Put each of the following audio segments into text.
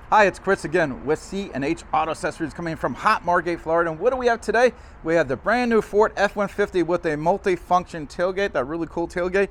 Hi, it's Chris again with C&H Auto Accessories coming from hot Margate, Florida. And what do we have today? We have the brand new Ford F-150 with a multi-function tailgate, that really cool tailgate.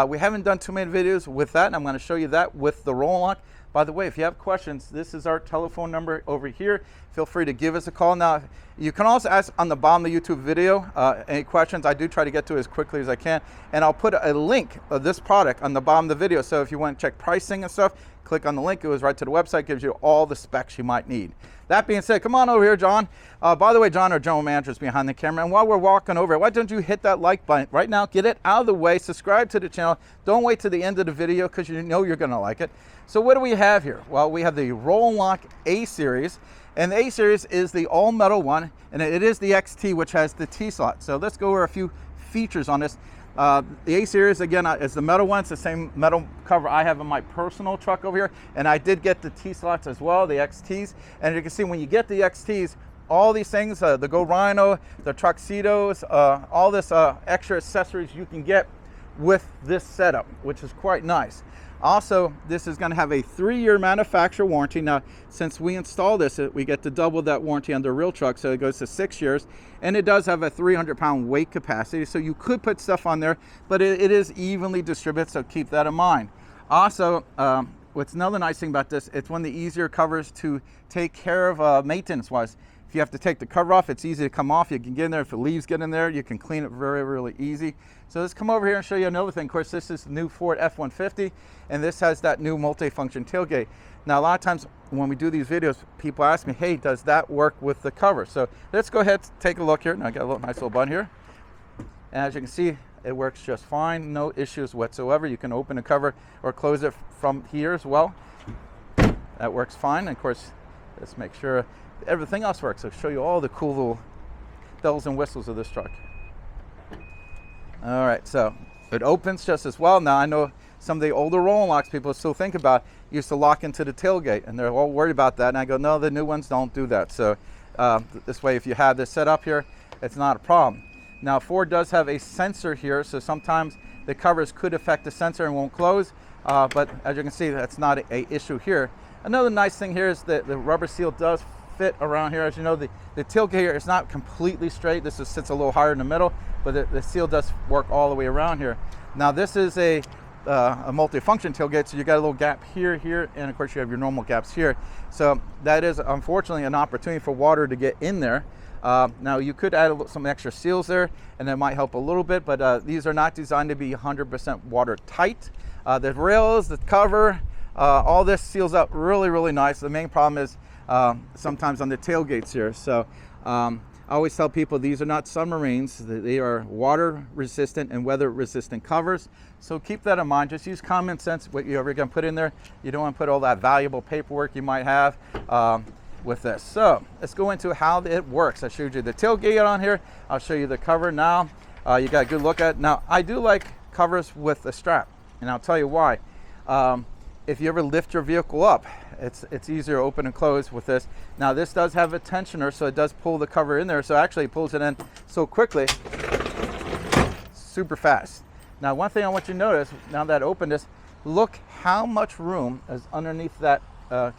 We haven't done too many videos with that, and I'm going to show you that with the roll lock. By the way, if you have questions, this is our telephone number over here. Feel free to give us a call. Now, you can also ask on the bottom of the YouTube video any questions. I do try to get to it as quickly as I can. And I'll put a link of this product on the bottom of the video. So if you want to check pricing and stuff, click on the link. It goes right to the website, gives you all the specs you might need. That being said, come on over here, John. By the way, John, our general manager, is behind the camera. And while we're walking over, why don't you hit that like button right now? Get it out of the way. Subscribe to the channel. Don't wait to the end of the video because you know you're going to like it. So what do we have here? Well, we have the Roll Lock A-Series. And the A-Series is the all-metal one. And it is the XT, which has the T-slot. So let's go over a few features on this. The A-Series, again, is the metal one. It's the same metal cover I have in my personal truck over here. And I did get the T-slots as well, the XTs. And you can see when you get the XTs, all these things, the Go Rhino, the Tuxedos, all this extra accessories you can get with this setup, which is quite nice. Also, this is going to have a 3-year manufacturer warranty. Now, since we installed this, we get to double that warranty on the real truck, so it goes to 6 years. And it does have a 300-pound weight capacity, so you could put stuff on there, but it is evenly distributed, so keep that in mind. Also, what's another nice thing about this, it's one of the easier covers to take care of maintenance-wise. If you have to take the cover off, it's easy to come off. You can get in there. If the leaves get in there, you can clean it really easy. So let's come over here and show you another thing. Of course, this is the new Ford F-150, and this has that new multi-function tailgate. Now, a lot of times when we do these videos, people ask me, hey, does that work with the cover? So let's go ahead and take a look here. Now, I got a nice little button here. And as you can see, it works just fine. No issues whatsoever. You can open the cover or close it from here as well. That works fine. And of course, let's make sure everything else works. I'll show you all the cool little bells and whistles of this truck. All right, so it opens just as well. Now, I know some of the older rolling locks people still think about used to lock into the tailgate, and they're all worried about that. And I go, no, the new ones don't do that. So this way, if you have this set up here, it's not a problem. Now, Ford does have a sensor here, so sometimes the covers could affect the sensor and won't close. But as you can see, that's not an issue here. Another nice thing here is that the rubber seal does fit around here. As you know, the tailgate here is not completely straight. This sits a little higher in the middle, but the seal does work all the way around here. Now, this is a multi-function tailgate, so you got a little gap here, and of course you have your normal gaps here. So that is unfortunately an opportunity for water to get in there. Now, you could add some extra seals there, and that might help a little bit, but these are not designed to be 100% watertight. The rails, the cover, all this seals up really nice. The main problem is sometimes on the tailgates here. So I always tell people these are not submarines. They are water resistant and weather resistant covers. So keep that in mind. Just use common sense what you're ever going to put in there. You don't want to put all that valuable paperwork you might have with this. So let's go into how it works. I showed you the tailgate on here. I'll show you the cover now. You got a good look at it. Now, I do like covers with a strap, and I'll tell you why. If you ever lift your vehicle up, it's easier to open and close with this. Now, this does have a tensioner, so it does pull the cover in there. So actually it pulls it in so quickly, super fast. Now, one thing I want you to notice, now that I opened this, look how much room is underneath that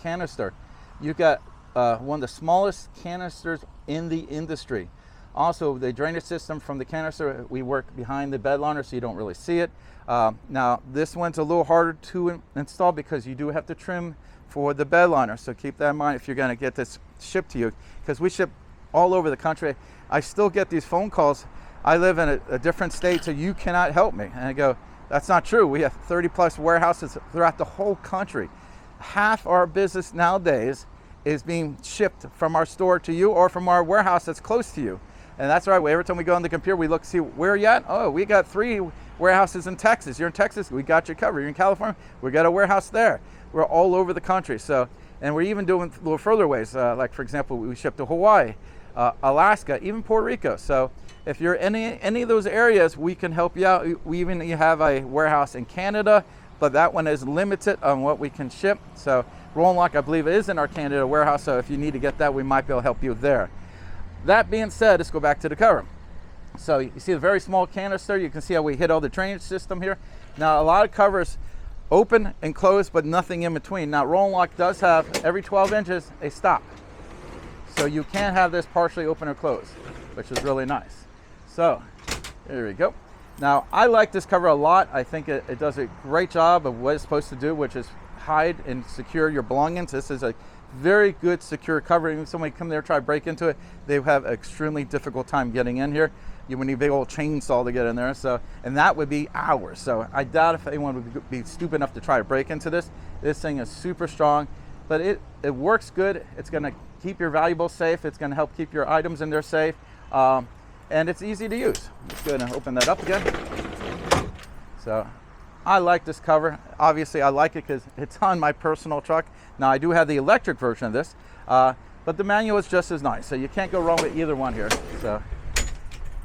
canister. You've got one of the smallest canisters in the industry. Also, the drainage system from the canister, we work behind the bed liner so you don't really see it. Now, this one's a little harder to install because you do have to trim for the bed liner. So keep that in mind if you're going to get this shipped to you, because we ship all over the country. I still get these phone calls. I live in a different state, so you cannot help me. And I go, that's not true. We have 30+ warehouses throughout the whole country. Half our business nowadays is being shipped from our store to you or from our warehouse that's close to you. And that's right. Every time we go on the computer, we look to see where are you at. Oh, we got 3 warehouses in Texas. You're in Texas, we got you covered. You're in California, we got a warehouse there. We're all over the country. So, and we're even doing a little further ways. Like for example, we ship to Hawaii, Alaska, even Puerto Rico. So if you're in any of those areas, we can help you out. We even have a warehouse in Canada, but that one is limited on what we can ship. So Roll Lock, I believe, is in our Canada warehouse. So if you need to get that, we might be able to help you there. That being said, let's go back to the cover. So you see a very small canister. You can see how we hit all the drainage system here. Now, a lot of covers open and close, but nothing in between. Now, roll and lock does have, every 12 inches, a stop. So you can have this partially open or closed, which is really nice. So, there we go. Now, I like this cover a lot. I think it does a great job of what it's supposed to do, which is hide and secure your belongings. This is a very good secure cover. Even if somebody come there, try to break into it, they have an extremely difficult time getting in here. You would need a big old chainsaw to get in there. So, and that would be hours. So I doubt if anyone would be stupid enough to try to break into this. This thing is super strong, but it works good. It's gonna keep your valuables safe. It's gonna help keep your items in there safe. And it's easy to use. Let's go ahead and open that up again. So I like this cover. Obviously I like it because it's on my personal truck. Now I do have the electric version of this, but the manual is just as nice. So you can't go wrong with either one here. So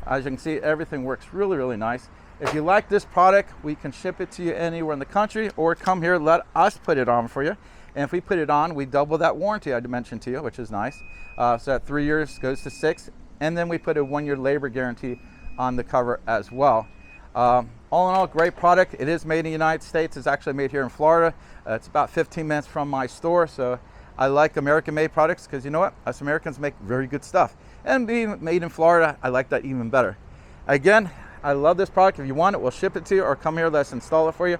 as you can see, everything works really, really nice. If you like this product, we can ship it to you anywhere in the country, or come here, let us put it on for you. And if we put it on, we double that warranty I mentioned to you, which is nice. So that 3 years goes to 6. And then we put a 1-year labor guarantee on the cover as well. All in all, great product. It is made in the United States. It's actually made here in Florida. It's about 15 minutes from my store. So I like American-made products because you know what? Us Americans make very good stuff. And being made in Florida, I like that even better. Again, I love this product. If you want it, we'll ship it to you, or come here, let's install it for you.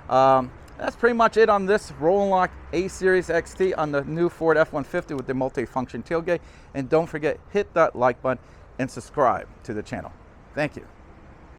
That's pretty much it on this Roll and Lock A-Series XT on the new Ford F-150 with the multi-function tailgate. And don't forget, hit that like button and subscribe to the channel. Thank you.